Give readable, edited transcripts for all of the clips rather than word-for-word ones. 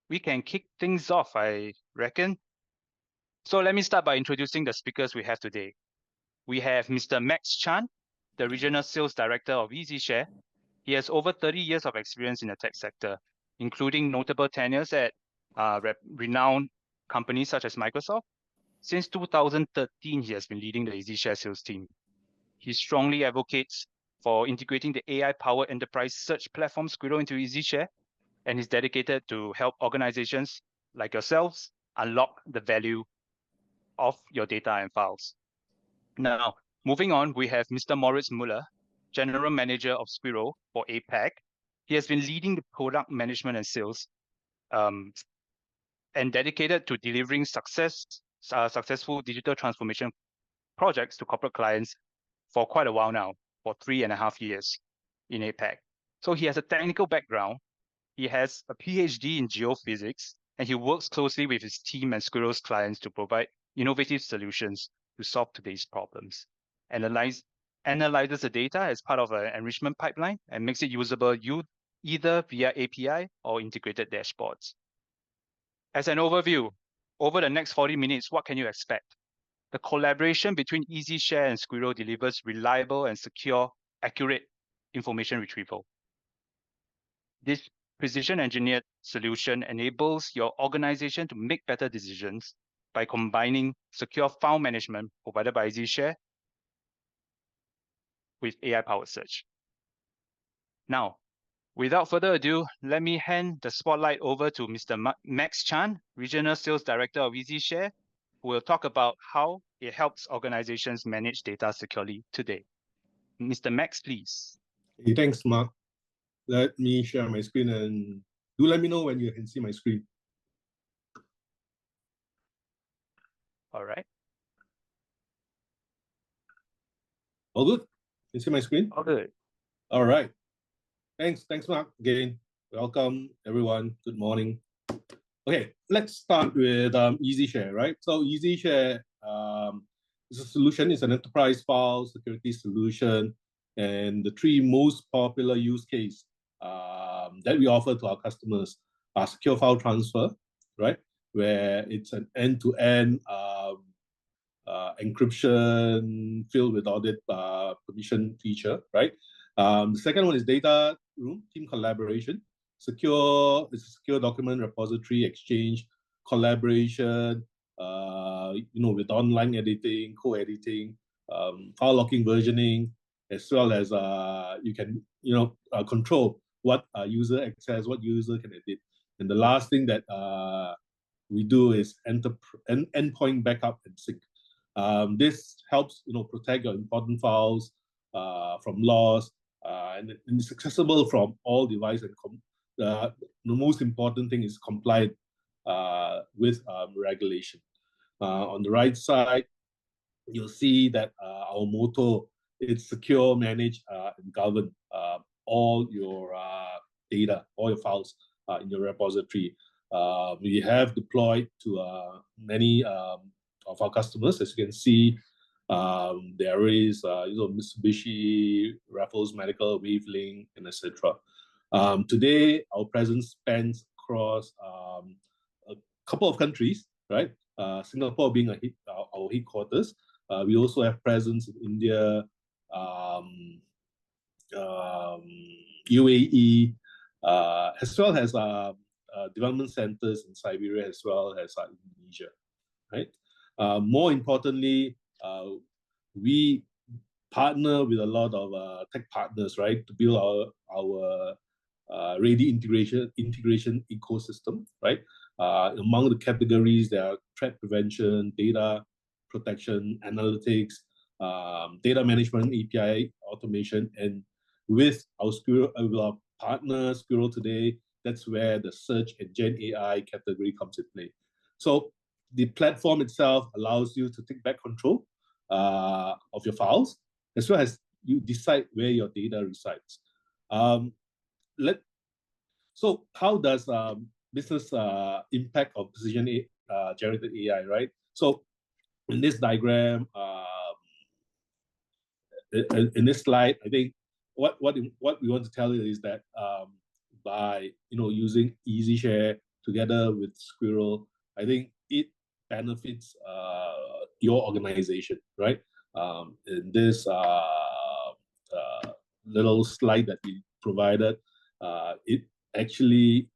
we can kick things off, I reckon. So let me start by introducing the speakers we have today. We have Mr. Max Chan, the Regional Sales Director of EasyShare. He has over 30 years of experience in the tech sector, including notable tenures at renowned companies such as Microsoft. Since 2013, he has been leading the EasyShare sales team. He strongly advocates for integrating the AI-powered enterprise search platform Squirrel into EasyShare, and is dedicated to help organizations like yourselves unlock the value of your data and files. Now, moving on, we have Mr. Moritz Muller, General Manager of Squirrel for APAC. He has been leading the product management and sales and dedicated to delivering successful digital transformation projects to corporate clients for quite a while now, for 3.5 years in APAC. So he has a technical background. He has a PhD in geophysics, and he works closely with his team and Squirrel's clients to provide innovative solutions to solve today's problems. Analyzes the data as part of an enrichment pipeline and makes it usable either via API or integrated dashboards. As an overview, over the next 40 minutes, what can you expect? The collaboration between EasyShare and Squirrel delivers reliable and secure, accurate information retrieval. This precision-engineered solution enables your organization to make better decisions by combining secure file management provided by EasyShare with AI-powered search. Now, without further ado, let me hand the spotlight over to Mr. Max Chan, Regional Sales Director of EasyShare, who will talk about how it helps organizations manage data securely today. Mr. Max, please. Hey, thanks, Mark. Let me share my screen and do let me know when you can see my screen. All right. All good? Can you see my screen? All good. All right. Thanks, Mark. Again, welcome everyone. Good morning. Okay, let's start with EasyShare, right? So EasyShare is a solution. It's an enterprise file security solution, and the three most popular use cases that we offer to our customers are secure file transfer, right? Where it's an end-to-end encryption filled with audit permission feature, right? The second one is data room, team collaboration. It's a secure document repository exchange, collaboration, with online editing, co-editing, file locking, versioning, as well as you can, control what user access, what user can edit. And the last thing that we do is endpoint backup and sync. This helps, protect your important files from loss, and it's accessible from all devices. The most important thing is compliant with regulation. On the right side, you'll see that our motto is secure, manage, and govern all your data, all your files in your repository. We have deployed to many of our customers. As you can see, there is Mitsubishi, Raffles Medical, Wavelength, and etc. Today, our presence spans across a couple of countries, right? Singapore being our headquarters. We also have presence in India, UAE, as well as development centers in Siberia, as well as Indonesia, right? More importantly, we partner with a lot of tech partners, right, to build our ready integration ecosystem, right? Among the categories, there are threat prevention, data protection, analytics, data management, API automation, and with our partner Squirrel today, that's where the search and Gen AI category comes into play. So the platform itself allows you to take back control of your files, as well as you decide where your data resides. So how does business impact of precision generative AI, right? So in this diagram, in this slide, I think what we want to tell you is that by using EasyShare together with Squirrel, I think it benefits your organization, right? In this little slide that we provided, it actually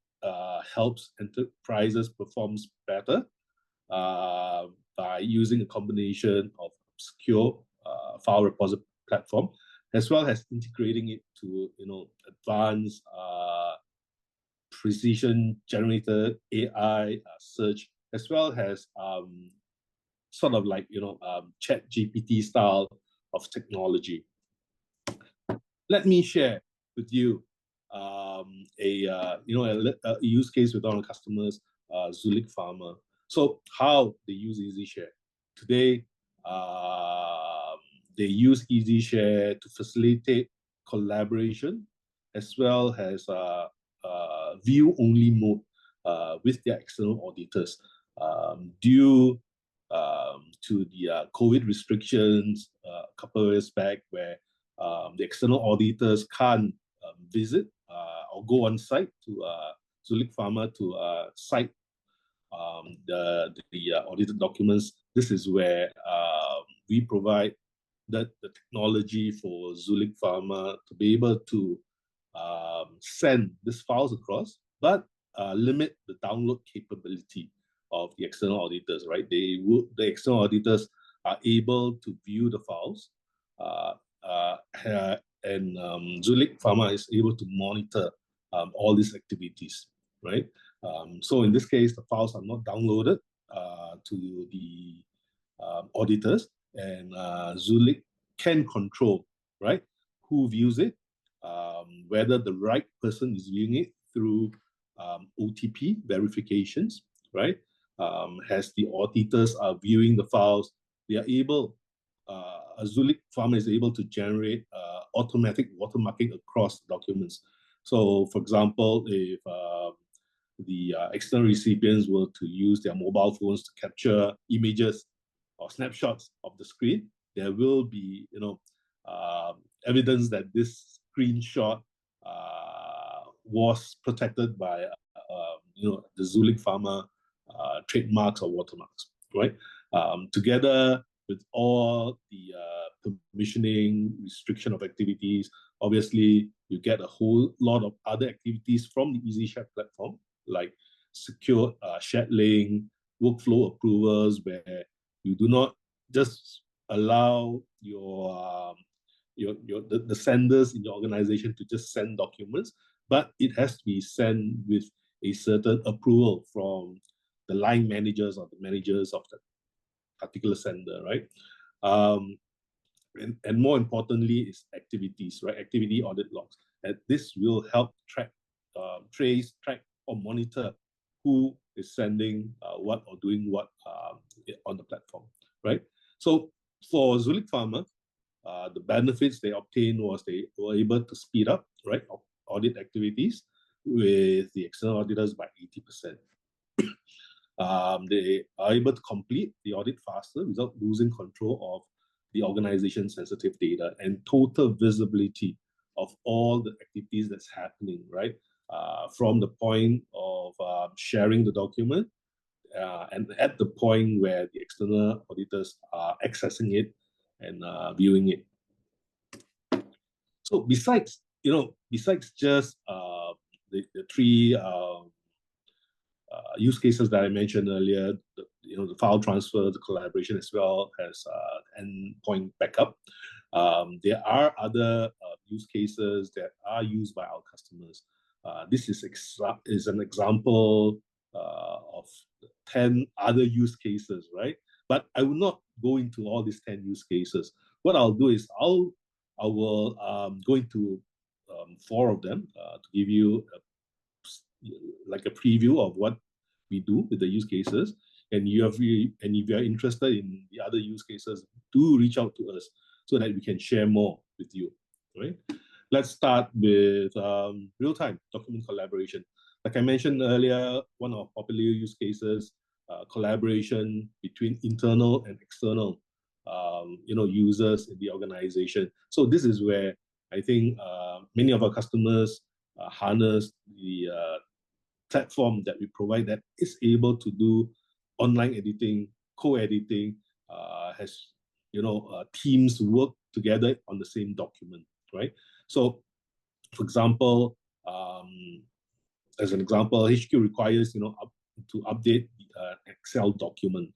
helps enterprises performs better by using a combination of secure file repository platform, as well as integrating it to advanced precision generated AI search, as well as sort of like chat GPT style of technology. Let me share with you a use case with our customers, Zulik Pharma. So how they use EasiShare today? They use EasiShare to facilitate collaboration, as well as view-only mode with their external auditors. Due to the COVID restrictions a couple of years back, where the external auditors can't visit or go on site to Zulik Pharma to cite the audited documents. This is where we provide the technology for Zulik Pharma to be able to send these files across, but limit the download capability of the external auditors, right? The external auditors are able to view the files, and Zulik Pharma is able to monitor all these activities, right? So in this case, the files are not downloaded to the auditors, and Zulik can control, right, who views it, whether the right person is viewing it through OTP verifications, right? As the auditors are viewing the files, they are able, Zulik Pharma is able to generate automatic watermarking across documents. So, for example, if the external recipients were to use their mobile phones to capture images or snapshots of the screen, there will be, evidence that this screenshot was protected by, the Zulik Pharma trademarks or watermarks, right? Together with all the permissioning, restriction of activities, obviously you get a whole lot of other activities from the EasiShare platform, like secure shared link, workflow approvals, where you do not just allow the senders in your organization to just send documents, but it has to be sent with a certain approval from the line managers or the managers of the particular sender, right? And more importantly is activities, right? Activity audit logs. And this will help track, trace, track, or monitor who is sending what or doing what on the platform, right? So for Zulik Pharma, the benefits they obtained was they were able to speed up, right, audit activities with the external auditors by 80%. They are able to complete the audit faster without losing control of the organization's sensitive data and total visibility of all the activities that's happening, right? From the point of sharing the document and at the point where the external auditors are accessing it and viewing it. So besides just the three use cases that I mentioned earlier, the file transfer, the collaboration, as well as endpoint backup, there are other use cases that are used by our customers. This is an example of 10 other use cases, right? But I will not go into all these 10 use cases. What I'll do is I will go into 4 of them to give you like a preview of what we do with the use cases. And if you are interested in the other use cases, do reach out to us so that we can share more with you, right? Let's start with real-time document collaboration. Like I mentioned earlier, one of popular use cases, collaboration between internal and external users in the organization. So this is where I think many of our customers harness the platform that we provide that is able to do online editing, co-editing, has teams work together on the same document, right? So, for example, as an example, HQ requires to update Excel document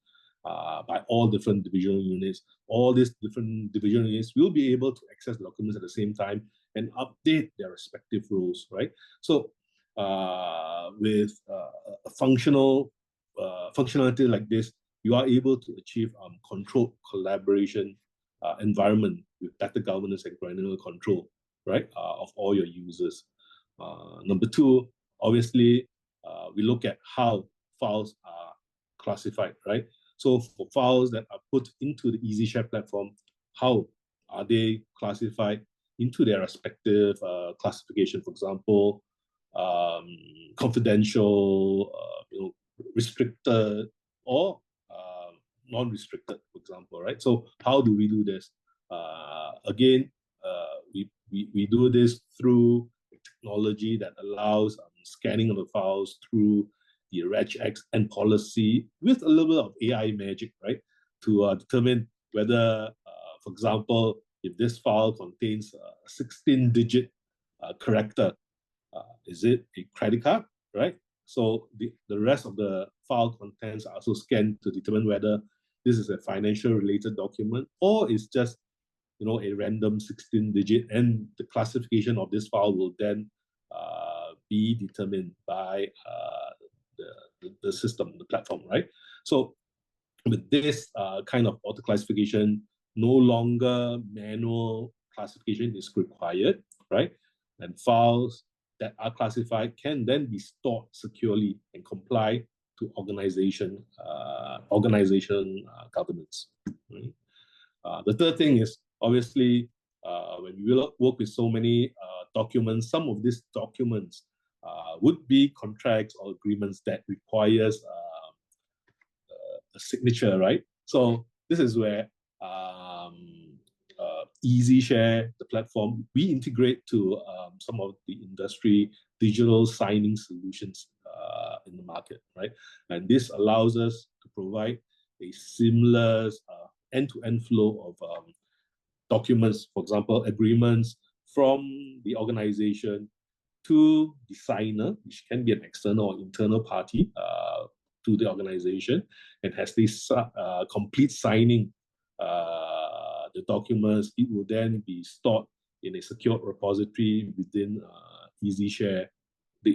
by all different divisional units. All these different divisional units will be able to access documents at the same time and update their respective roles, right? So with a functionality like this, you are able to achieve controlled collaboration environment with better governance and granular control, right, of all your users. Number two, obviously, we look at how files are classified, right? So for files that are put into the EasiShare platform, how are they classified into their respective classification? For example, confidential, restricted, or non-restricted, for example, right? So how do we do this? Again, we do this through technology that allows scanning of the files through the regex and policy with a little bit of AI magic, right? To determine whether, for example, if this file contains a 16-digit character, is it a credit card, right? So the rest of the file contents are also scanned to determine whether this is a financial related document or it's just a random 16-digit, and the classification of this file will then be determined by the system, the platform, right? So with this kind of auto classification, no longer manual classification is required, right? And files that are classified can then be stored securely and comply to organization governance. Right? The third thing is obviously when we work with so many documents, some of these documents would be contracts or agreements that requires a signature, right? So this is where EasiShare, the platform, we integrate to some of the industry digital signing solutions in the market, right? And this allows us to provide a seamless end-to-end flow of documents, for example, agreements from the organization to the signer, which can be an external or internal party to the organization, and has this complete signing the documents. It will then be stored in a secure repository within EasiShare, the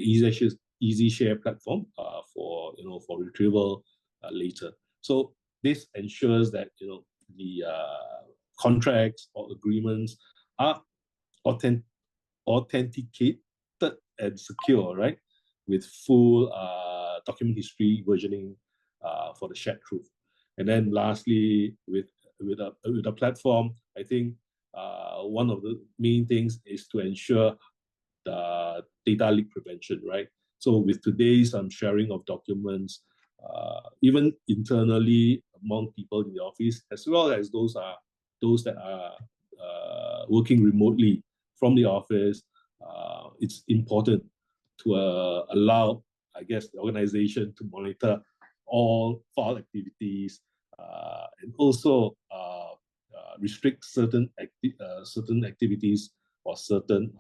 EasiShare platform for retrieval later. So this ensures that the contracts or agreements are authenticated and secure, right? With full document history versioning for the shared truth. And then lastly, with a platform, I think one of the main things is to ensure the data leak prevention, right? So with today's sharing of documents, even internally among people in the office, as well as those that are working remotely from the office, it's important to allow, I guess, the organization to monitor all file activities and also restrict certain activities or certain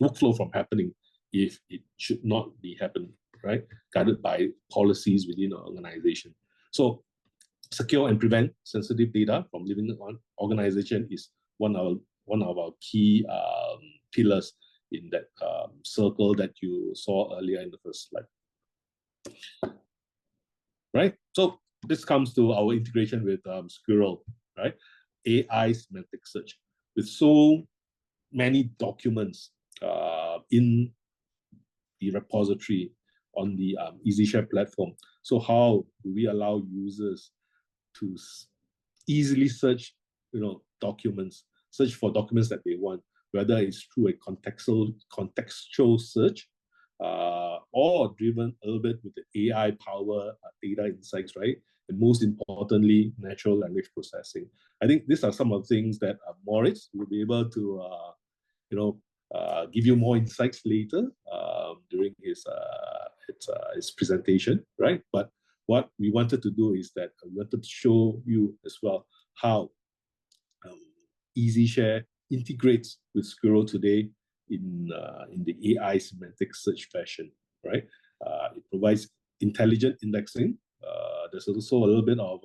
workflow from happening if it should not be happening, right? Guided by policies within an organization. So secure and prevent sensitive data from leaving the organization is one of our key pillars in that circle that you saw earlier in the first slide. Right? So this comes to our integration with Squirrel, right? AI semantic search. With so many documents in the repository on the EasiShare platform. So how do we allow users to easily search, documents, search for documents that they want, whether it's through a contextual search or driven a little bit with the AI power data insights, right? And most importantly, natural language processing. I think these are some of the things that Moritz will be able to, give you more insights later during his presentation, right? But what we wanted to do is that we wanted to show you as well how EasiShare integrates with Squirrel today in the AI semantic search fashion, right? It provides intelligent indexing. There's also a little bit of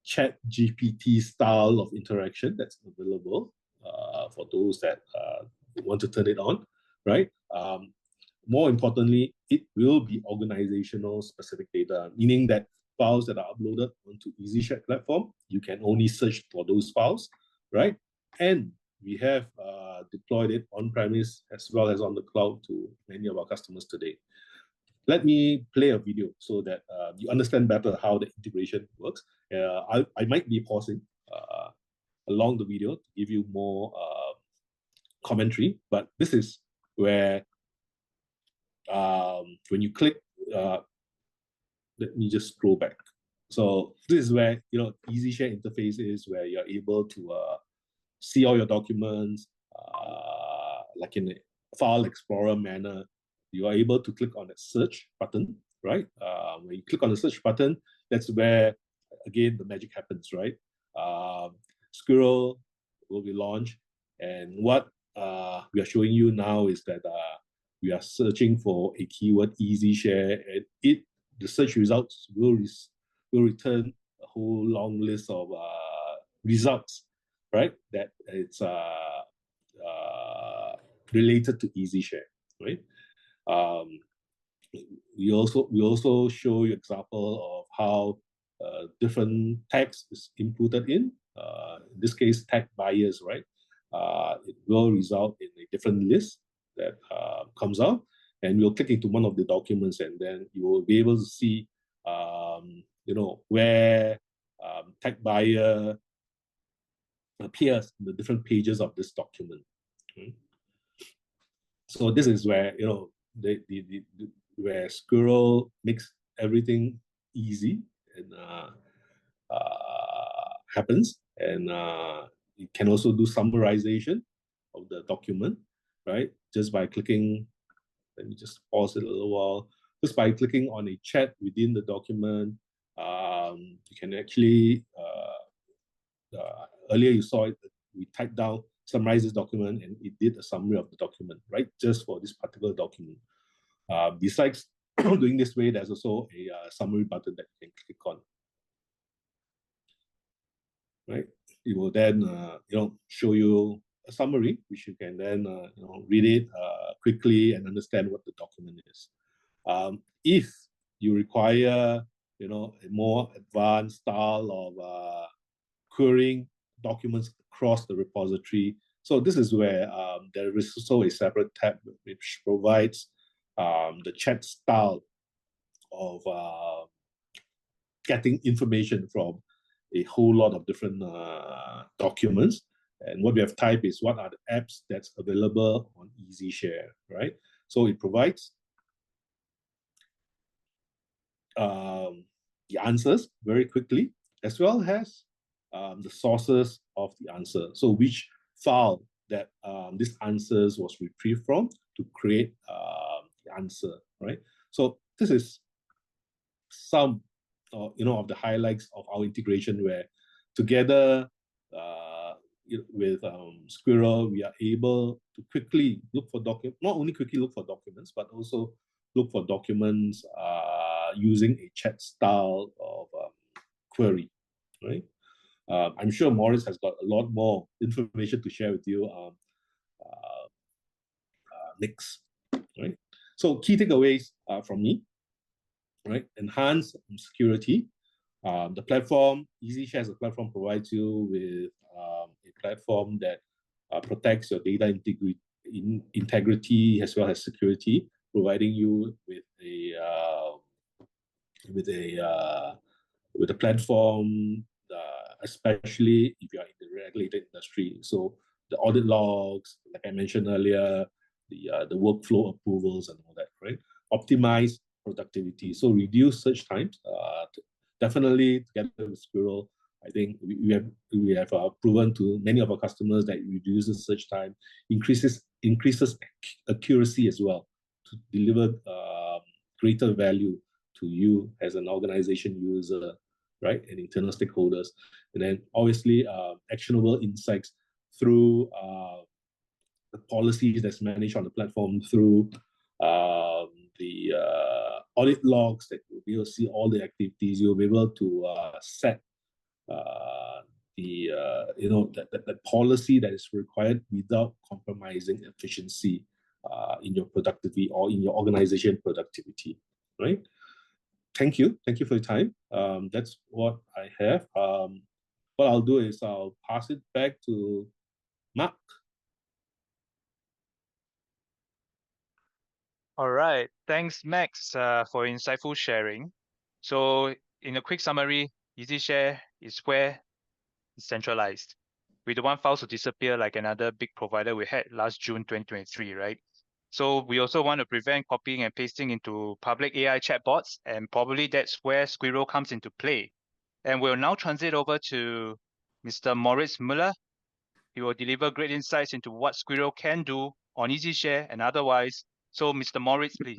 chat GPT style of interaction that's available for those that want to turn it on, right? More importantly, it will be organizational specific data, meaning that files that are uploaded onto EasiShare platform, you can only search for those files, right? And we have deployed it on-premise as well as on the cloud to many of our customers today. Let me play a video so that you understand better how the integration works. I might be pausing along the video to give you more commentary, but this is where when you click, let me just scroll back. So this is where, EasiShare interface is where you're able to see all your documents, like in a file explorer manner. You are able to click on the search button, right? When you click on the search button, that's where, again, the magic happens, right? Squirrel will be launched. And what we are showing you now is that we are searching for a keyword EasiShare, and the search results will return a whole long list of results, right? That it's related to EasiShare, right? We also show you example of how different tags is inputted in this case, tag buyers, right? It will result in a different list that comes out, and we'll click into one of the documents, and then you will be able to see, where tag buyer appears in the different pages of this document. Okay? So this is where where Squirrel makes everything easy and happens, and you can also do summarization of the document, right? Just by clicking. Let me just pause it a little while. Just by clicking on a chat within the document, you can actually. Earlier you saw it. We typed down summarize this document, and it did a summary of the document, right? Just for this particular document. Besides doing this way, there's also a summary button that you can click on. Right? It will then show you a summary, which you can then read it quickly and understand what the document is. If you require a more advanced style of querying documents across the repository, so this is where there is also a separate tab which provides the chat style of getting information from a whole lot of different documents. And what we have typed is what are the apps that's available on EasiShare, right? So it provides the answers very quickly, as well as the sources of the answer. So which file that this answers was retrieved from to create the answer, right? So this is some of the highlights of our integration, where together with Squirrel, we are able to quickly look for documents, not only quickly look for documents, but also look for documents using a chat style of query, right? I'm sure Maurice has got a lot more information to share with you next, right? So key takeaways from me, right? Enhance security. The platform, EasiShare as a platform, provides you with a platform that protects your data integrity as well as security, providing you with a platform, especially if you are in the regulated industry. So the audit logs, like I mentioned earlier, the workflow approvals and all that, right? Optimize productivity. So reduce search times. Definitely, together with Squirrel, I think we have proven to many of our customers that it reduces search time, increases accuracy as well, to deliver greater value to you as an organization user, right, and internal stakeholders. And then obviously actionable insights through the policies that's managed on the platform, through the audit logs that you'll be able to see all the activities. You'll be able to set the policy that is required without compromising efficiency in your productivity or in your organization productivity, right? Thank you for your time. That's what I have. What I'll do is I'll pass it back to Mark. All right. Thanks, Max, for insightful sharing. So, in a quick summary, EasyShare is where it's centralized. We don't want files to disappear like another big provider we had last June 2023, right? So we also want to prevent copying and pasting into public AI chatbots, and probably that's where Squirrel comes into play. And we'll now transit over to Mr. Moritz Müller. He will deliver great insights into what Squirrel can do on EasyShare and otherwise. So, Mr. Moritz, please.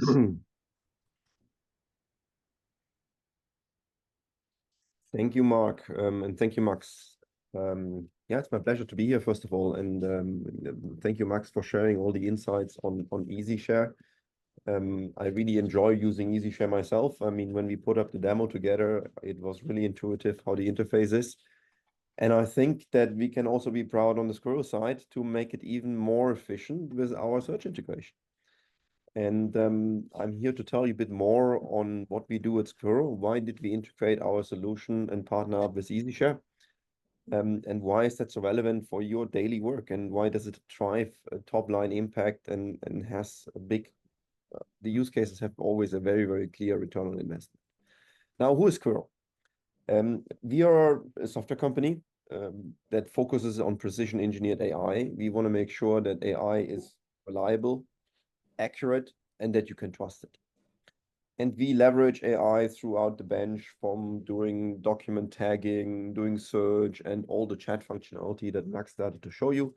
Thank you, Mark, and thank you, Max. Yeah, it's my pleasure to be here, first of all, and thank you, Max, for sharing all the insights on EasyShare. I really enjoy using EasyShare myself. I mean, when we put up the demo together, it was really intuitive how the interface is. And I think that we can also be proud on the Squirrel side to make it even more efficient with our search integration. And I'm here to tell you a bit more on what we do at Squirrel. Why did we integrate our solution and partner up with EasyShare? And why is that so relevant for your daily work? And why does it drive a top-line impact and has a big... the use cases have always a very, very clear return on investment. Now, who is Squirrel? We are a software company that focuses on precision engineered AI. We want to make sure that AI is reliable, accurate, and that you can trust it. And we leverage AI throughout the bench, from doing document tagging, doing search, and all the chat functionality that Max started to show you.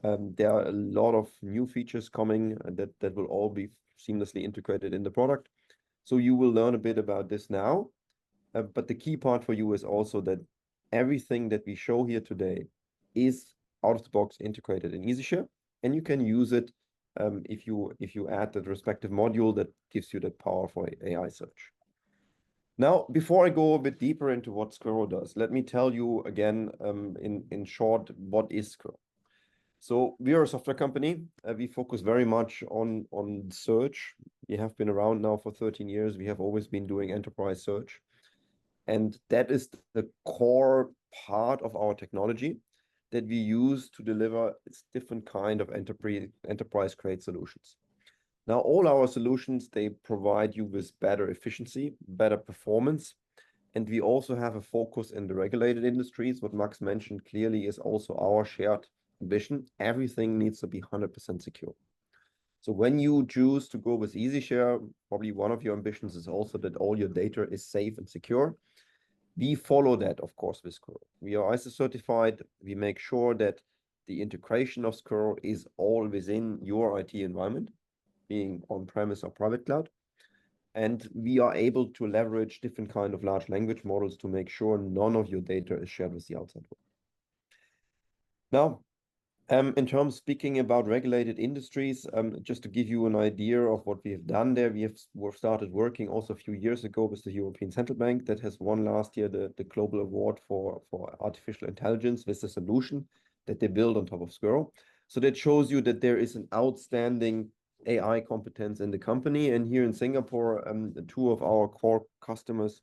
There are a lot of new features coming that will all be seamlessly integrated in the product. So you will learn a bit about this now. But the key part for you is also that everything that we show here today is out of the box integrated in EasyShare, and you can use it if you add the respective module that gives you that power for AI search. Now, before I go a bit deeper into what Squirrel does, let me tell you again in short, what is Squirrel? So we are a software company. We focus very much on search. We have been around now for 13 years. We have always been doing enterprise search. And that is the core part of our technology that we use to deliver different kind of enterprise-grade solutions. Now, all our solutions, they provide you with better efficiency, better performance, and we also have a focus in the regulated industries. What Max mentioned clearly is also our shared ambition. Everything needs to be 100% secure. So when you choose to go with EasyShare, probably one of your ambitions is also that all your data is safe and secure. We follow that, of course, with Squirrel. We are ISO certified. We make sure that the integration of Squirrel is all within your IT environment, being on-premise or private cloud. And we are able to leverage different kind of large language models to make sure none of your data is shared with the outside world. Now, in terms speaking about regulated industries, just to give you an idea of what we have done there, we've started working also a few years ago with the European Central Bank that has won last year the Global Award for Artificial Intelligence with the solution that they build on top of Squirrel. So that shows you that there is an outstanding AI competence in the company. And here in Singapore, the two of our core customers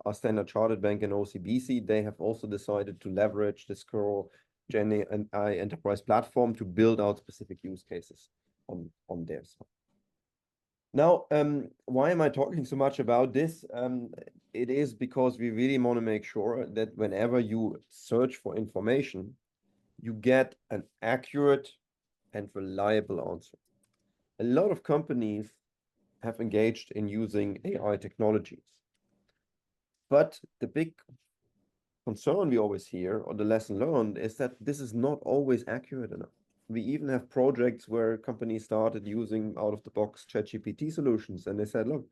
are Standard Chartered Bank and OCBC. They have also decided to leverage the Squirrel Gen AI enterprise platform to build out specific use cases on their side. Now, why am I talking so much about this? It is because we really want to make sure that whenever you search for information, you get an accurate and reliable answer. A lot of companies have engaged in using AI technologies, but the big concern we always hear, or the lesson learned, is that this is not always accurate enough. We even have projects where companies started using out-of-the-box ChatGPT solutions, and they said, look,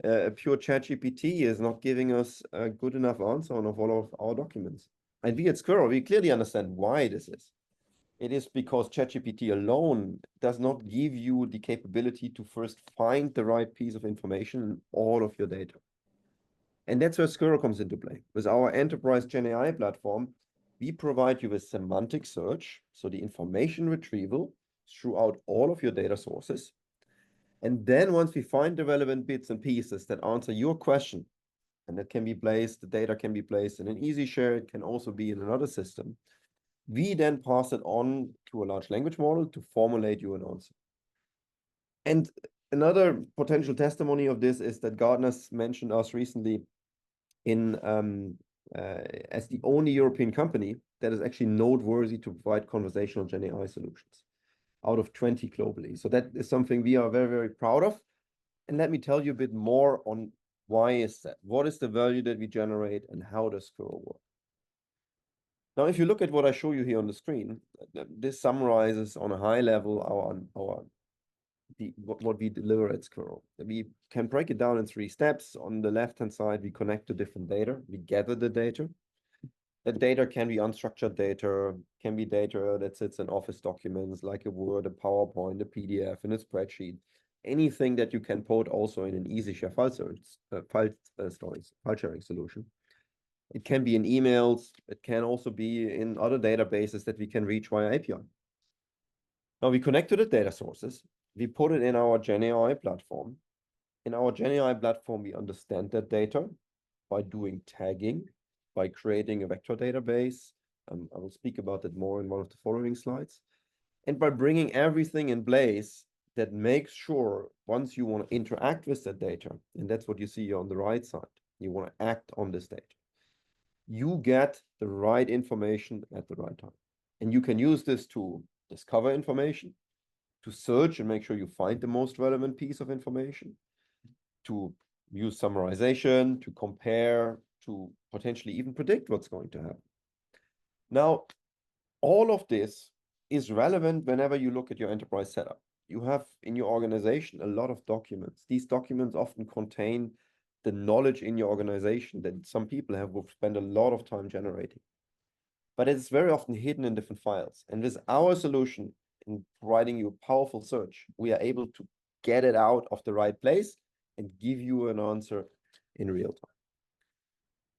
a pure ChatGPT is not giving us a good enough answer on all of our documents. And we at Squirrel, we clearly understand why this is. It is because ChatGPT alone does not give you the capability to first find the right piece of information in all of your data. And that's where Squirrel comes into play. With our enterprise Gen AI platform, we provide you with semantic search, so the information retrieval throughout all of your data sources. And then once we find the relevant bits and pieces that answer your question, and that can be placed, the data can be placed in an EasiShare, it can also be in another system, we then pass it on to a large language model to formulate you an answer. And another potential testimony of this is that Gartner's mentioned us recently in as the only European company that is actually noteworthy to provide conversational Gen AI solutions out of 20 globally. So that is something we are very, very proud of. And let me tell you a bit more on why is that? What is the value that we generate and how does Squirrel work? Now, if you look at what I show you here on the screen, this summarizes on a high level what we deliver at Squirrel. We can break it down in 3 steps. On the left-hand side, we connect to different data. We gather the data. That data can be unstructured data, can be data that sits in Office documents like a Word, a PowerPoint, a PDF, and a spreadsheet. Anything that you can put also in an EasyShare file sharing solution. It can be in emails. It can also be in other databases that we can reach via API. Now we connect to the data sources. We put it in our Gen AI platform. In our Gen AI platform, we understand that data by doing tagging, by creating a vector database. I will speak about that more in one of the following slides. And by bringing everything in place that makes sure once you want to interact with that data, and that's what you see here on the right side, you want to act on this data, you get the right information at the right time. And you can use this to discover information, to search and make sure you find the most relevant piece of information, to use summarization, to compare, to potentially even predict what's going to happen. Now, all of this is relevant whenever you look at your enterprise setup. You have in your organization a lot of documents. These documents often contain the knowledge in your organization that some people have spent a lot of time generating. But it's very often hidden in different files. And with our solution, in providing you a powerful search, we are able to get it out of the right place and give you an answer in real time.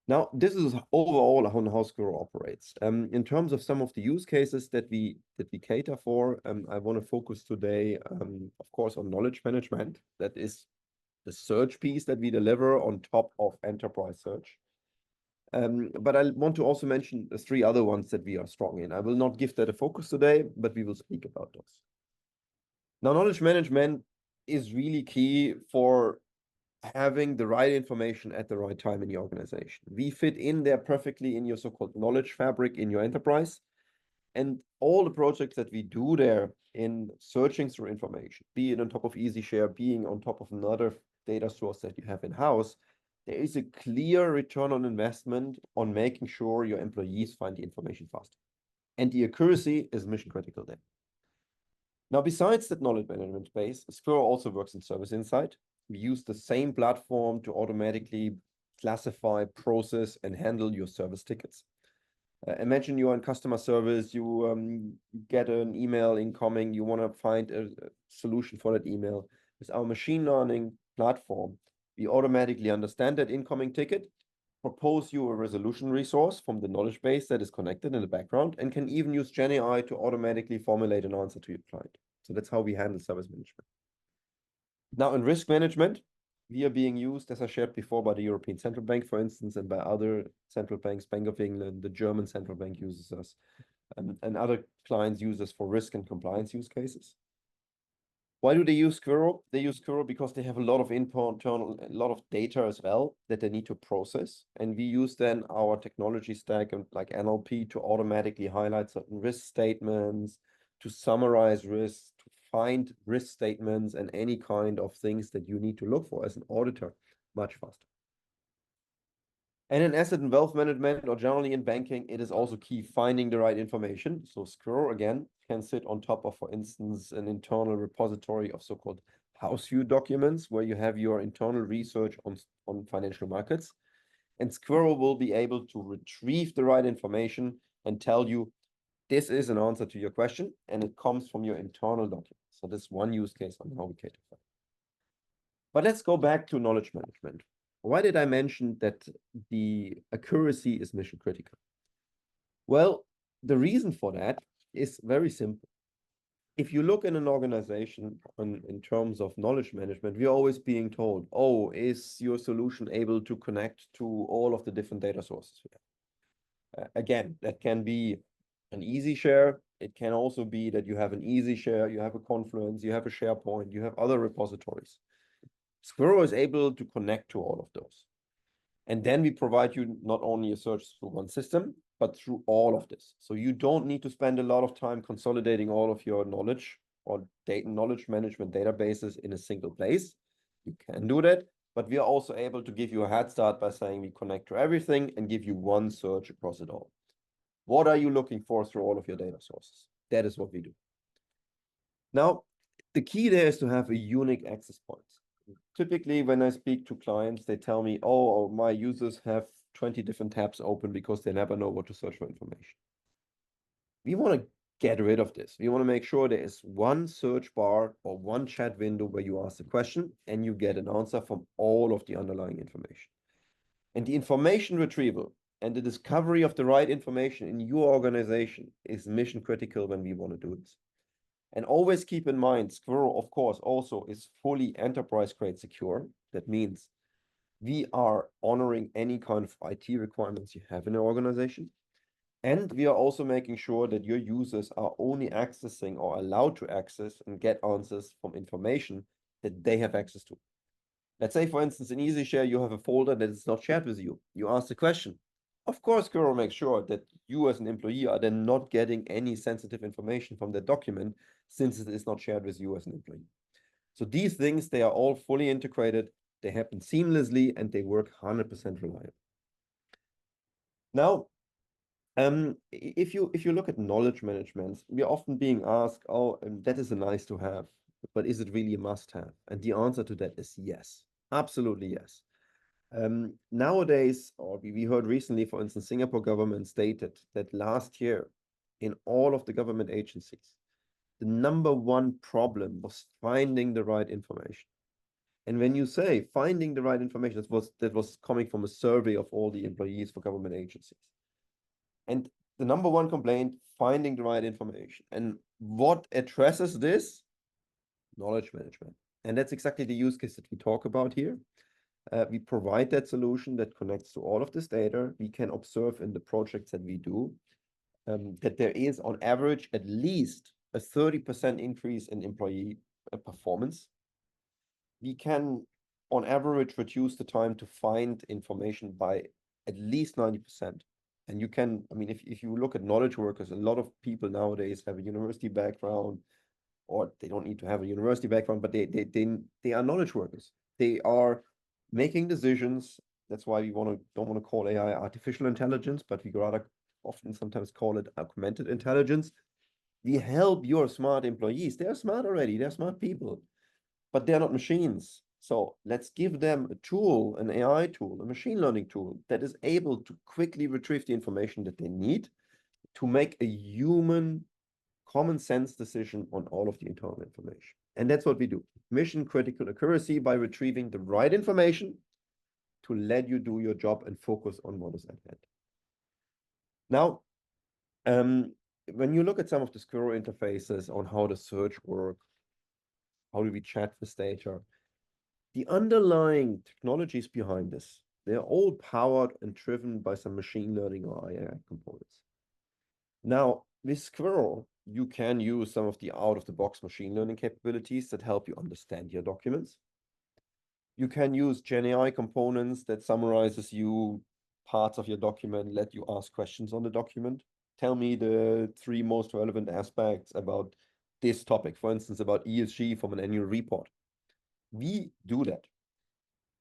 Now, this is overall how Squirrel operates. In terms of some of the use cases that we cater for, I want to focus today, of course, on knowledge management. That is the search piece that we deliver on top of enterprise search. But I want to also mention the 3 other ones that we are strong in. I will not give that a focus today, but we will speak about those. Now, knowledge management is really key for having the right information at the right time in your organization. We fit in there perfectly in your so-called knowledge fabric in your enterprise. And all the projects that we do there in searching through information, be it on top of EasyShare, being on top of another data source that you have in-house, there is a clear return on investment on making sure your employees find the information faster. And the accuracy is mission critical there. Now, besides that knowledge management space, Squirrel also works in Service Insight. We use the same platform to automatically classify, process, and handle your service tickets. Imagine you're in customer service, you get an email incoming, you want to find a solution for that email. With our machine learning platform, we automatically understand that incoming ticket, propose you a resolution resource from the knowledge base that is connected in the background, and can even use Gen AI to automatically formulate an answer to your client. So that's how we handle service management. Now, in risk management, we are being used, as I shared before, by the European Central Bank, for instance, and by other central banks. Bank of England, the German Central Bank uses us, and other clients use us for risk and compliance use cases. Why do they use Squirrel? They use Squirrel because they have a lot of internal, a lot of data as well that they need to process. And we use then our technology stack and like NLP to automatically highlight certain risk statements, to summarize risks, to find risk statements and any kind of things that you need to look for as an auditor much faster. And in asset and wealth management, or generally in banking, it is also key finding the right information. So Squirrel, again, can sit on top of, for instance, an internal repository of so-called house view documents, where you have your internal research on financial markets. And Squirrel will be able to retrieve the right information and tell you, this is an answer to your question, and it comes from your internal document. So this is one use case on how we cater for it. But let's go back to knowledge management. Why did I mention that the accuracy is mission critical? Well, the reason for that is very simple. If you look in an organization in terms of knowledge management, we're always being told, oh, is your solution able to connect to all of the different data sources we have? Again, that can be an EasiShare. It can also be that you have an EasiShare, you have a Confluence, you have a SharePoint, you have other repositories. Squirrel is able to connect to all of those. And then we provide you not only a search through one system, but through all of this. So you don't need to spend a lot of time consolidating all of your knowledge or knowledge management databases in a single place. You can do that, but we are also able to give you a head start by saying we connect to everything and give you one search across it all. What are you looking for through all of your data sources? That is what we do. Now, the key there is to have a unique access point. Typically, when I speak to clients, they tell me, oh, my users have 20 different tabs open because they never know what to search for information. We want to get rid of this. We want to make sure there is one search bar or one chat window where you ask a question and you get an answer from all of the underlying information. And the information retrieval and the discovery of the right information in your organization is mission critical when we want to do this. And always keep in mind, Squirrel, of course, also is fully enterprise-grade secure. That means we are honoring any kind of IT requirements you have in an organization. And we are also making sure that your users are only accessing or allowed to access and get answers from information that they have access to. Let's say, for instance, in EasyShare, you have a folder that is not shared with you. You ask the question. Of course, Squirrel makes sure that you as an employee are then not getting any sensitive information from the document since it is not shared with you as an employee. So these things, they are all fully integrated, they happen seamlessly, and they work 100% reliable. Now, if you look at knowledge management, we are often being asked, oh, that is a nice to have, but is it really a must have? And the answer to that is yes, absolutely yes. Nowadays, or we heard recently, for instance, Singapore government stated that last year in all of the government agencies, the #1 problem was finding the right information. And when you say finding the right information, that was coming from a survey of all the employees for government agencies. And the #1 complaint, finding the right information. And what addresses this? Knowledge management. And that's exactly the use case that we talk about here. We provide that solution that connects to all of this data. We can observe in the projects that we do that there is on average at least a 30% increase in employee performance. We can on average reduce the time to find information by at least 90%. And you can, I mean, if you look at knowledge workers, a lot of people nowadays have a university background, or they don't need to have a university background, but they are knowledge workers. They are making decisions. That's why we don't want to call AI artificial intelligence, but we rather often sometimes call it augmented intelligence. We help your smart employees. They're smart already. They're smart people, but they're not machines. So let's give them a tool, an AI tool, a machine learning tool that is able to quickly retrieve the information that they need to make a human common sense decision on all of the internal information. And that's what we do. Mission critical accuracy by retrieving the right information to let you do your job and focus on what is at hand. Now, when you look at some of the Squirrel interfaces on how the search works, how do we chat with data, the underlying technologies behind this, they're all powered and driven by some machine learning or AI components. Now, with Squirrel, you can use some of the out-of-the-box machine learning capabilities that help you understand your documents. You can use Gen AI components that summarizes you parts of your document, let you ask questions on the document. Tell me the 3 most relevant aspects about this topic, for instance, about ESG from an annual report. We do that.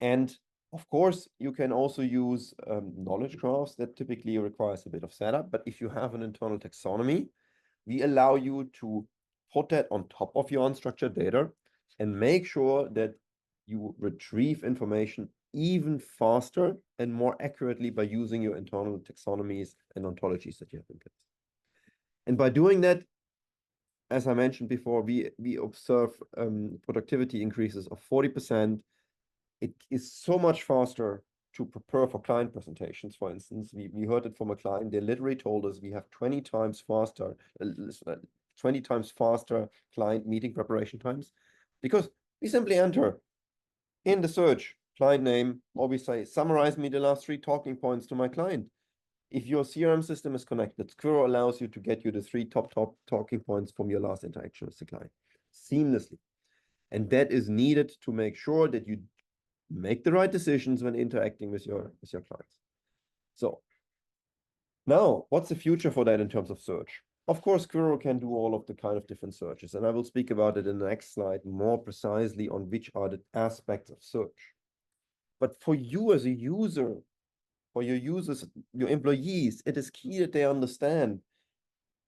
And Of course, you can also use knowledge graphs that typically requires a bit of setup, but if you have an internal taxonomy, we allow you to put that on top of your unstructured data and make sure that you retrieve information even faster and more accurately by using your internal taxonomies and ontologies that you have in place. And by doing that, as I mentioned before, we observe productivity increases of 40%. It is so much faster to prepare for client presentations. For instance, we heard it from a client. They literally told us we have 20 times faster, 20 times faster client meeting preparation times, because we simply enter in the search client name, or we say, summarize me the last 3 talking points to my client. If your CRM system is connected, Squirrel allows you to get you the 3 top talking points from your last interaction with the client seamlessly. And that is needed to make sure that you make the right decisions when interacting with your clients. So now, what's the future for that in terms of search? Of course, Squirrel can do all of the kind of different searches, and I will speak about it in the next slide more precisely on which are the aspects of search. But for you as a user, for your users, your employees, it is key that they understand.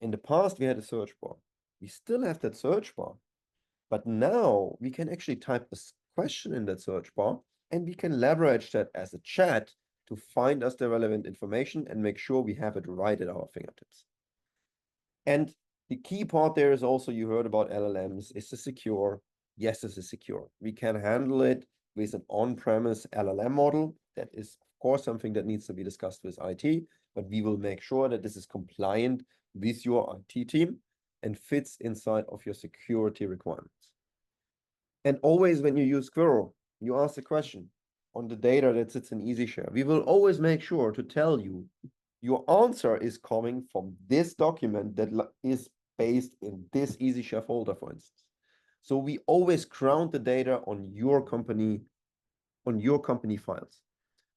In the past, we had a search bar. We still have that search bar, but now we can actually type a question in that search bar, and we can leverage that as a chat to find us the relevant information and make sure we have it right at our fingertips. And the key part there is also, you heard about LLMs. Is this secure? Yes, this is secure. We can handle it with an on-premise LLM model. That is, of course, something that needs to be discussed with IT, but we will make sure that this is compliant with your IT team and fits inside of your security requirements. And always when you use Squirrel, you ask the question on the data that sits in EasyShare. We will always make sure to tell you your answer is coming from this document that is based in this EasyShare folder, for instance. So we always ground the data on your company files.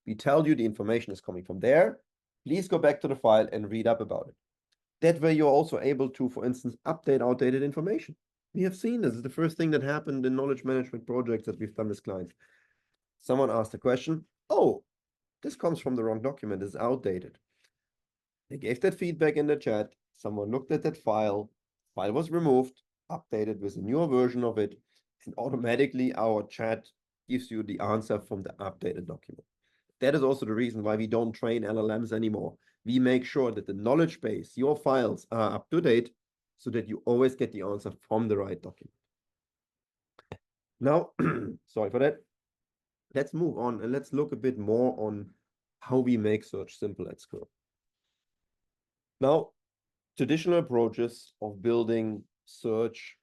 We tell you the information is coming from there. Please go back to the file and read up about it. That way you're also able to, for instance, update outdated information. We have seen this is the first thing that happened in knowledge management projects that we've done with clients. Someone asked a question. Oh, this comes from the wrong document. It's outdated. They gave that feedback in the chat. Someone looked at that file. File was removed, updated with a newer version of it, and automatically our chat gives you the answer from the updated document. That is also the reason why we don't train LLMs anymore. We make sure that the knowledge base, your files, are up to date so that you always get the answer from the right document. Now, sorry for that. Let's move on and let's look a bit more on how we make search simple at Squirrel. Now, traditional approaches of building search,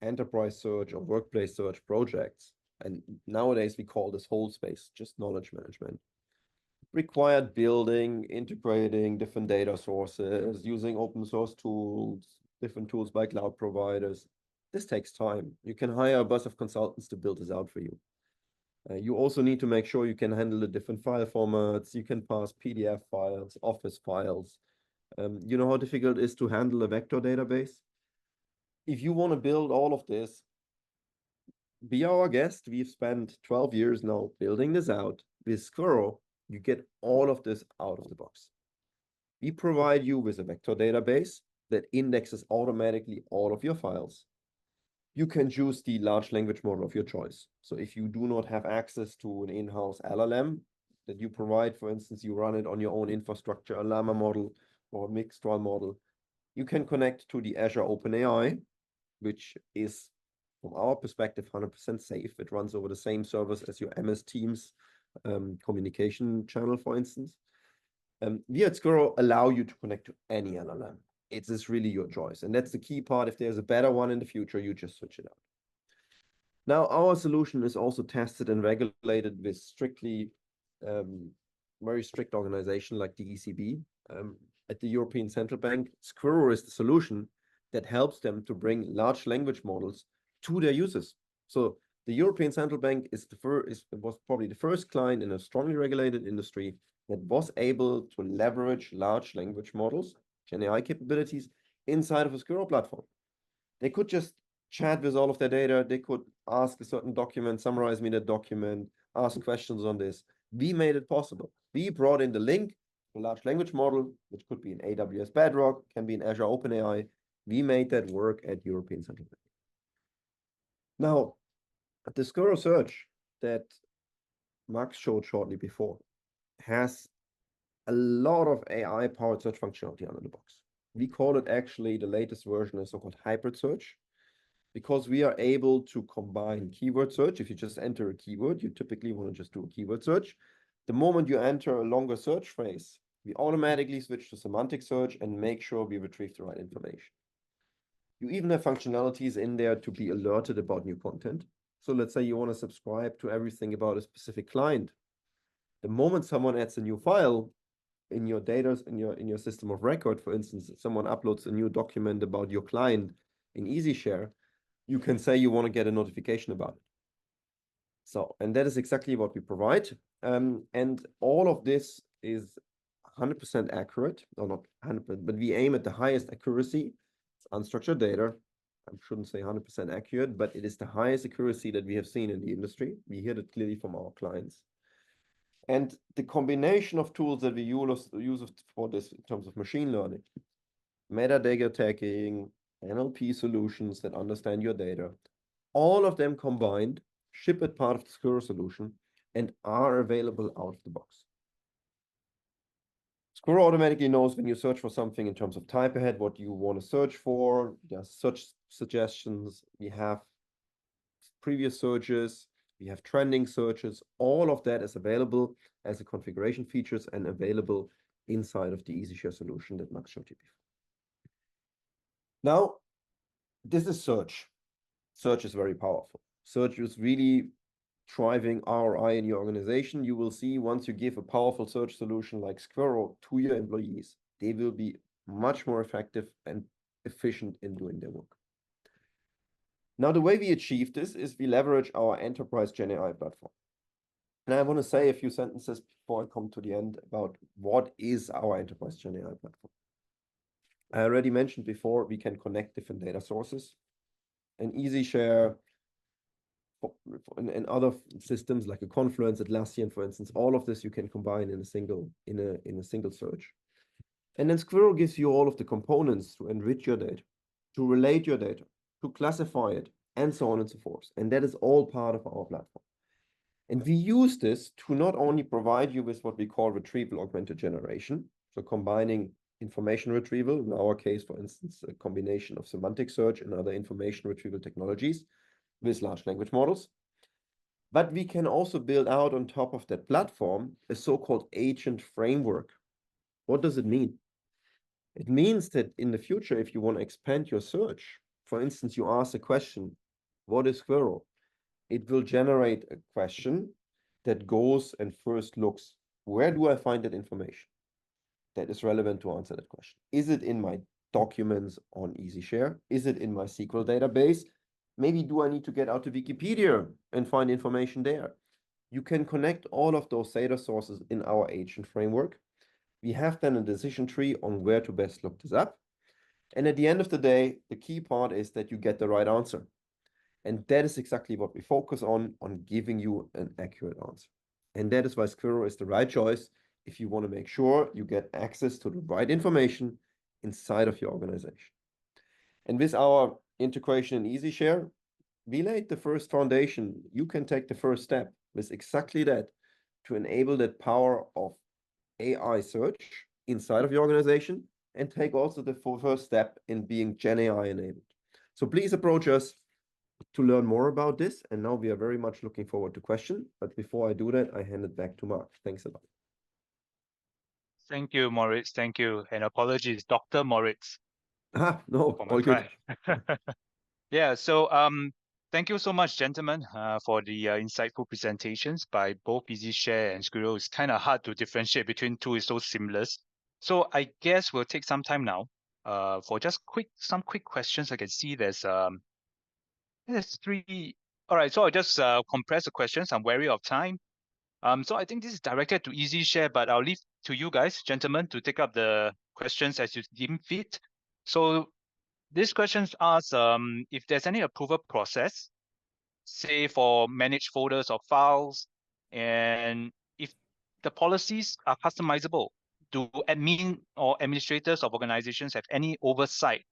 enterprise search or workplace search projects, and nowadays we call this whole space just knowledge management, required building, integrating different data sources, using open source tools, different tools by cloud providers. This takes time. You can hire a bunch of consultants to build this out for you. You also need to make sure you can handle the different file formats. You can pass PDF files, Office files. You know how difficult it is to handle a vector database? If you want to build all of this, be our guest. We've spent 12 years now building this out. With Squirrel, you get all of this out of the box. We provide you with a vector database that indexes automatically all of your files. You can choose the large language model of your choice. So if you do not have access to an in-house LLM that you provide, for instance, you run it on your own infrastructure, a Llama model or a Mixtral model, you can connect to the Azure OpenAI, which is, from our perspective, 100% safe. It runs over the same servers as your MS Teams communication channel, for instance. We at Squirrel allow you to connect to any LLM. It is really your choice. And that's the key part. If there's a better one in the future, you just switch it out. Now, our solution is also tested and regulated with strictly, very strict organization like the ECB. At the European Central Bank, Squirrel is the solution that helps them to bring large language models to their users. So the European Central Bank was probably the first client in a strongly regulated industry that was able to leverage large language models, Gen AI capabilities, inside of a Squirrel platform. They could just chat with all of their data. They could ask a certain document, summarize me that document, ask questions on this. We made it possible. We brought in the link to a large language model, which could be in AWS Bedrock, can be in Azure OpenAI. We made that work at European Central Bank. Now, the Squirrel search that Max showed shortly before has a lot of AI-powered search functionality under the box. We call it actually the latest version is so-called hybrid search, because we are able to combine keyword search. If you just enter a keyword, you typically want to just do a keyword search. The moment you enter a longer search phrase, we automatically switch to semantic search and make sure we retrieve the right information. You even have functionalities in there to be alerted about new content. So let's say you want to subscribe to everything about a specific client. The moment someone adds a new file in your data, in your system of record, for instance, someone uploads a new document about your client in EasiShare, you can say you want to get a notification about it. So, and that is exactly what we provide. And all of this is 100% accurate, or not 100%, but we aim at the highest accuracy. It's unstructured data. I shouldn't say 100% accurate, but it is the highest accuracy that we have seen in the industry. We hear that clearly from our clients. And the combination of tools that we use for this in terms of machine learning, metadata tagging, NLP solutions that understand your data, all of them combined, ship as part of the Squirrel solution, and are available out of the box. Squirrel automatically knows when you search for something in terms of type ahead, what you want to search for. There's search suggestions. We have previous searches. We have trending searches. All of that is available as a configuration features and available inside of the EasiShare solution that Max showed you before. Now, this is search. Search is very powerful. Search is really driving ROI in your organization. You will see once you give a powerful search solution like Squirrel to your employees, they will be much more effective and efficient in doing their work. Now, the way we achieve this is we leverage our enterprise GenAI platform. And I want to say a few sentences before I come to the end about what is our enterprise GenAI platform. I already mentioned before, we can connect different data sources. And EasiShare and other systems like a Confluence, Atlassian, for instance, all of this you can combine in a single search. And then Squirrel gives you all of the components to enrich your data, to relate your data, to classify it, and so on and so forth. And that is all part of our platform. And we use this to not only provide you with what we call retrieval augmented generation, so combining information retrieval, in our case, for instance, a combination of semantic search and other information retrieval technologies with large language models. But we can also build out on top of that platform a so-called agent framework. What does it mean? It means that in the future, if you want to expand your search, for instance, you ask a question, what is Squirrel? It will generate a question that goes and first looks, where do I find that information that is relevant to answer that question? Is it in my documents on EasiShare? Is it in my SQL database? Maybe do I need to get out to Wikipedia and find information there? You can connect all of those data sources in our agent framework. We have then a decision tree on where to best look this up. And at the end of the day, the key part is that you get the right answer. And that is exactly what we focus on giving you an accurate answer. And that is why Squirrel is the right choice if you want to make sure you get access to the right information inside of your organization. And with our integration in EasiShare, we laid the first foundation. You can take the first step with exactly that to enable that power of AI search inside of your organization and take also the first step in being GenAI enabled. So please approach us to learn more about this. And now we are very much looking forward to questions. But before I do that, I hand it back to Mark. Thanks a lot. Thank you, Moritz. Thank you. And apologies, Dr. Moritz. No, all good. Yeah, so thank you so much, gentlemen, for the insightful presentations by both EasiShare and Squirrel. It's kind of hard to differentiate between two. It's so seamless. So I guess we'll take some time now for just some quick questions. I can see there's three. All right, so I'll just compress the questions. I'm wary of time. So I think this is directed to EasiShare, but I'll leave to you guys, gentlemen, to take up the questions as you deem fit. So this question asks if there's any approval process, say for managed folders or files, And if the policies are customizable, do admin or administrators of organizations have any oversight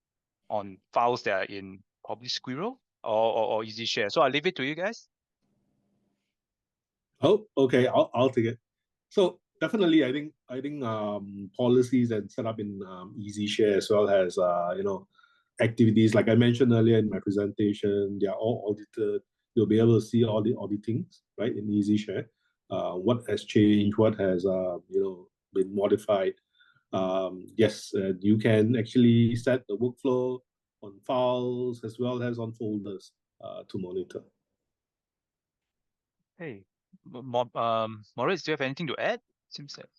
on files that are in probably Squirrel or EasyShare? So I'll leave it to you guys. Oh, okay, I'll take it. So definitely, I think policies and set up in EasyShare as well as activities like I mentioned earlier in my presentation. They are all audited. You'll be able to see all the auditings right in EasyShare. What has changed? What has been modified? Yes, you can actually set the workflow on files as well as on folders to monitor. Hey, Moritz, do you have anything to add? Seems like.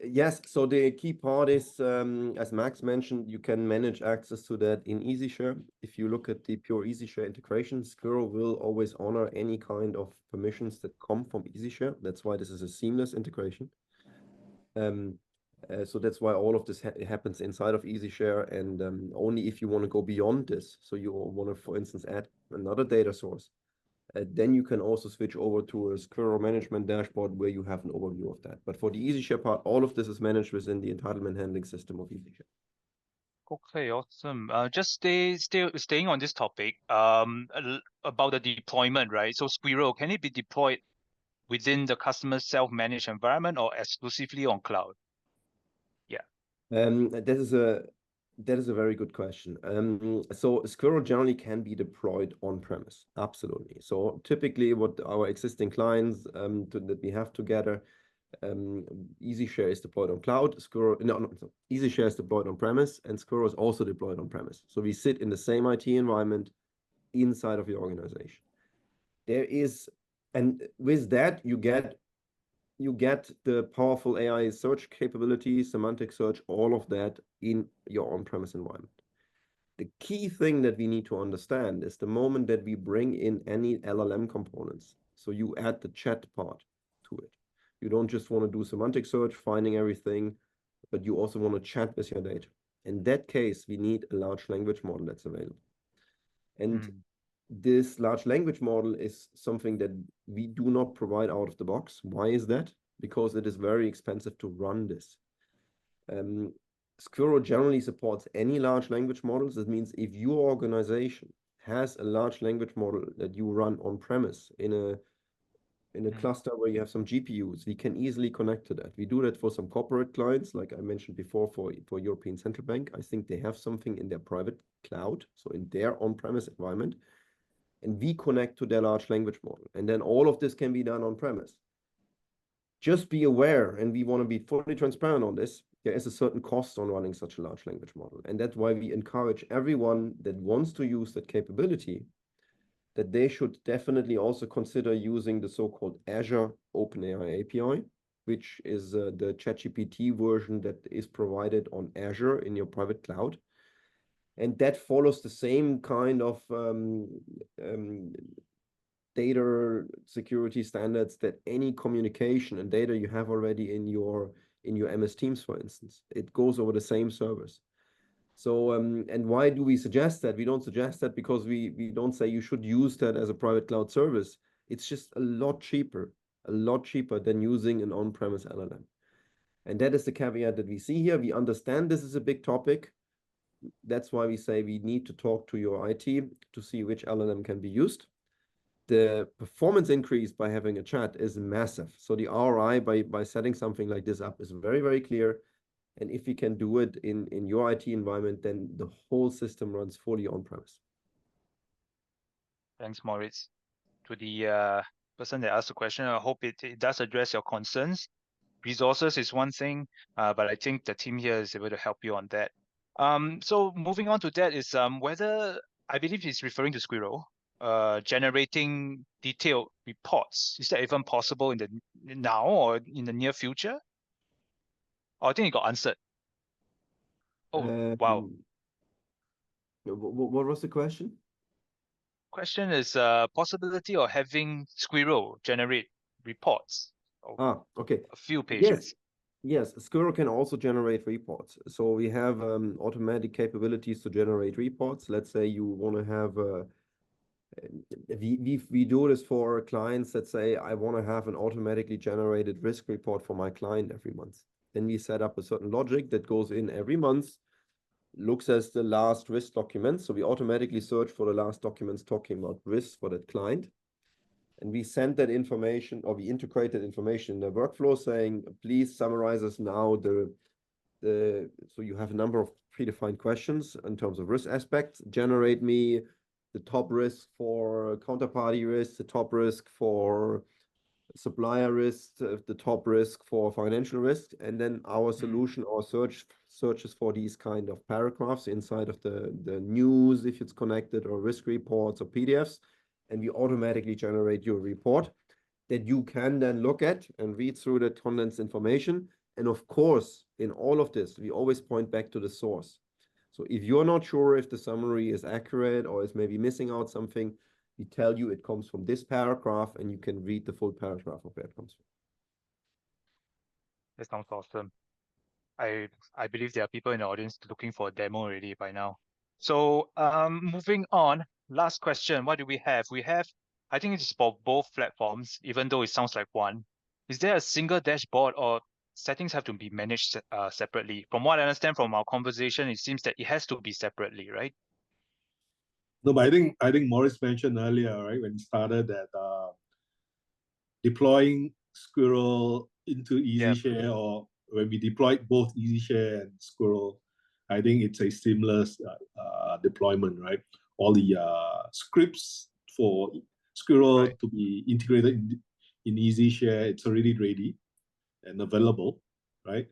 Yes, so the key part is, as Max mentioned, you can manage access to that in EasyShare. If you look at the pure EasyShare integration, Squirrel will always honor any kind of permissions that come from EasyShare. That's why this is a seamless integration. So that's why all of this happens inside of EasyShare, and only if you want to go beyond this, so you want to, for instance, add another data source, then you can also switch over to a Squirrel management dashboard where you have an overview of that. But for the EasyShare part, all of this is managed within the entitlement handling system of EasyShare. Okay, awesome. Just staying on this topic, about the deployment, right? So Squirrel, can it be deployed within the customer's self-managed environment or exclusively on cloud? Yeah. That is a very good question. So Squirrel generally can be deployed on premise, absolutely. So typically, what our existing clients that we have together, EasyShare is deployed on cloud. EasyShare is deployed on premise, and Squirrel is also deployed on premise. So we sit in the same IT environment inside of the organization. And with that, you get the powerful AI search capabilities, semantic search, all of that in your on-premise environment. The key thing that we need to understand is the moment that we bring in any LLM components. So you add the chat part to it. You don't just want to do semantic search, finding everything, but you also want to chat with your data. In that case, we need a large language model that's available. And this large language model is something that we do not provide out of the box. Why is that? Because it is very expensive to run this. Squirrel generally supports any large language models. That means if your organization has a large language model that you run on premise in a cluster where you have some GPUs, we can easily connect to that. We do that for some corporate clients, like I mentioned before, for European Central Bank. I think they have something in their private cloud, so in their on-premise environment, and we connect to their large language model. And then all of this can be done on premise. Just be aware, and we want to be fully transparent on this, there is a certain cost on running such a large language model. And that's why we encourage everyone that wants to use that capability, that they should definitely also consider using the so-called Azure OpenAI API, which is the ChatGPT version that is provided on Azure in your private cloud. And that follows the same kind of data security standards that any communication and data you have already in your MS Teams, for instance. It goes over the same servers. So, and why do we suggest that? We don't suggest that because we don't say you should use that as a private cloud service. It's just a lot cheaper than using an on-premise LLM. And that is the caveat that we see here. We understand this is a big topic. That's why we say we need to talk to your IT to see which LLM can be used. The performance increase by having a chat is massive. So the ROI by setting something like this up is very, very clear. And if we can do it in your IT environment, then the whole system runs fully on-premise. Thanks, Moritz. To the person that asked the question, I hope it does address your concerns. Resources is one thing, but I think the team here is able to help you on that. So moving on to that is whether, I believe he's referring to Squirrel, generating detailed reports. Is that even possible in the now or in the near future? Oh, I think it got answered. Oh, wow. What was the question? Question is possibility of having Squirrel generate reports. Okay. A few pages. Yes, Squirrel can also generate reports. So we have automatic capabilities to generate reports. Let's say you want to have We do this for clients that say, I want to have an automatically generated risk report for my client every month. Then we set up a certain logic that goes in every month, looks at the last risk documents. So we automatically search for the last documents talking about risks for that client. And we send that information, or we integrate that information in the workflow saying, please summarize us now so you have a number of predefined questions in terms of risk aspects. Generate me the top risk for counterparty risk, the top risk for supplier risk, the top risk for financial risk, and then our solution or searches for these kind of paragraphs inside of the news, if it's connected, or risk reports or PDFs, and we automatically generate your report that you can then look at and read through the condensed information. And of course, in all of this, we always point back to the source. So if you're not sure if the summary is accurate or is maybe missing out something, we tell you it comes from this paragraph, and you can read the full paragraph of where it comes from. That sounds awesome. I believe there are people in the audience looking for a demo already by now. So moving on, last question. What do we have? We have, I think it's for both platforms, even though it sounds like one. Is there a single dashboard, or settings have to be managed separately? From what I understand from our conversation, it seems that it has to be separately, right? No, but I think Maurice mentioned earlier, right, when he started that deploying Squirrel into EasyShare, or when we deployed both EasyShare and Squirrel, I think it's a seamless deployment, right? All the scripts for Squirrel to be integrated in EasyShare, it's already ready and available, right?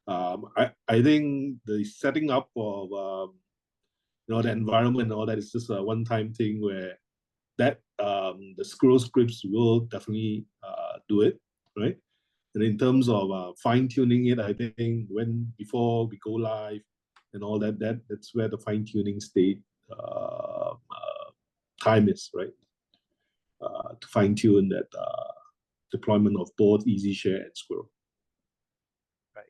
I think the setting up of the environment and all that is just a one-time thing where that the Squirrel scripts will definitely do it, right? And in terms of fine-tuning it, I think before we go live and all that's where the fine-tuning state time is, right? To fine-tune that deployment of both EasyShare and Squirrel. Right.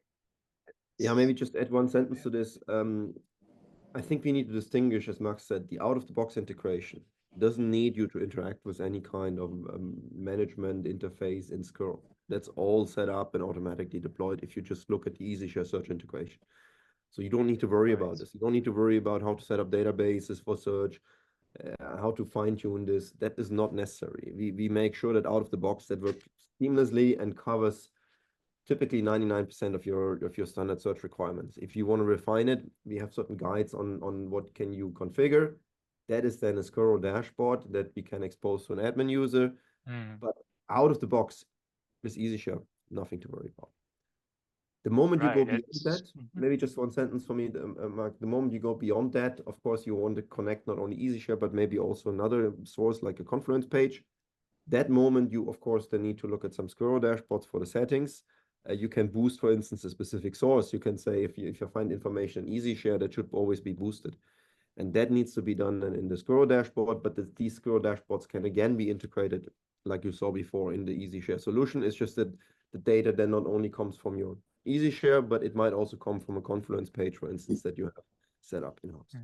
Yeah, maybe just add one sentence to this. I think we need to distinguish, as Max said, the out-of-the-box integration doesn't need you to interact with any kind of management interface in Squirrel. That's all set up and automatically deployed if you just look at the EasyShare search integration. So you don't need to worry about this. You don't need to worry about how to set up databases for search, how to fine-tune this. That is not necessary. We make sure that out of the box that works seamlessly and covers typically 99% of your standard search requirements. If you want to refine it, we have certain guides on what can you configure. That is then a Squirrel dashboard that we can expose to an admin user. But out of the box with EasyShare, nothing to worry about. The moment you go beyond that, maybe just one sentence for me, Mark, the moment you go beyond that, of course, you want to connect not only EasyShare, but maybe also another source like a Confluence page. That moment, you, of course, then need to look at some Squirrel dashboards for the settings. You can boost, for instance, a specific source. You can say if you find information in EasyShare, that should always be boosted. And that needs to be done in the Squirrel dashboard, but these Squirrel dashboards can again be integrated, like you saw before, in the EasyShare solution. It's just that the data then not only comes from your EasyShare, but it might also come from a Confluence page, for instance, that you have set up in-house.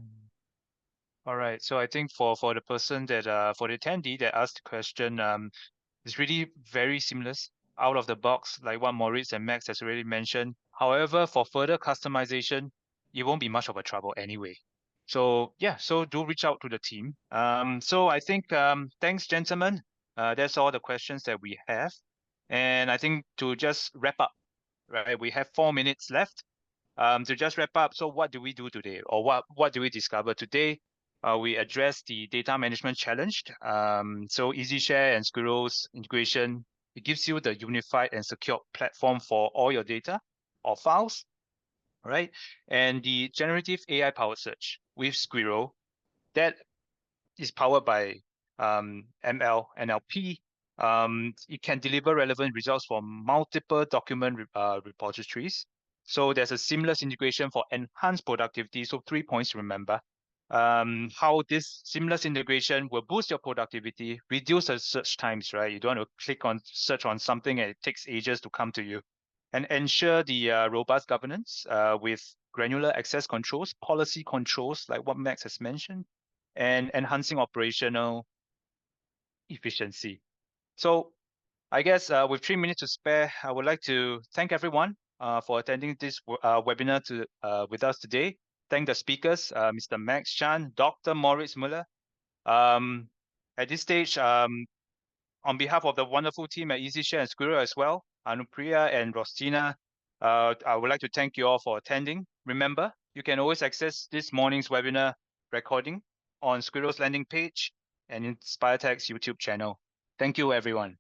All right. So I think for the person that for the attendee that asked the question, it's really very seamless, out of the box, like what Moritz and Max has already mentioned. However, for further customization, it won't be much of a trouble anyway. So yeah, so do reach out to the team. So I think thanks, gentlemen. That's all the questions that we have. And I think to just wrap up, right? We have 4 minutes left. To just wrap up, so what do we do today, or what do we discover today? We address the data management challenge. So EasyShare and Squirrel's integration, it gives you the unified and secure platform for all your data or files, right? And the generative AI powered search with Squirrel, that is powered by ML, NLP. It can deliver relevant results from multiple document repositories. So there's a seamless integration for enhanced productivity. So 3 points to remember. How this seamless integration will boost your productivity, reduce the search times, right? You don't want to click on search on something and it takes ages to come to you. And ensure the robust governance with granular access controls, policy controls, like what Max has mentioned, and enhancing operational efficiency. So I guess with 3 minutes to spare, I would like to thank everyone for attending this webinar with us today. Thank the speakers, Mr. Max Chan, Dr. Moritz Müller. At this stage, on behalf of the wonderful team at EasyShare and Squirrel as well, Anupriya and Rostina, I would like to thank you all for attending. Remember, you can always access this morning's webinar recording on Squirrel's landing page and InspireTech's YouTube channel. Thank you, everyone.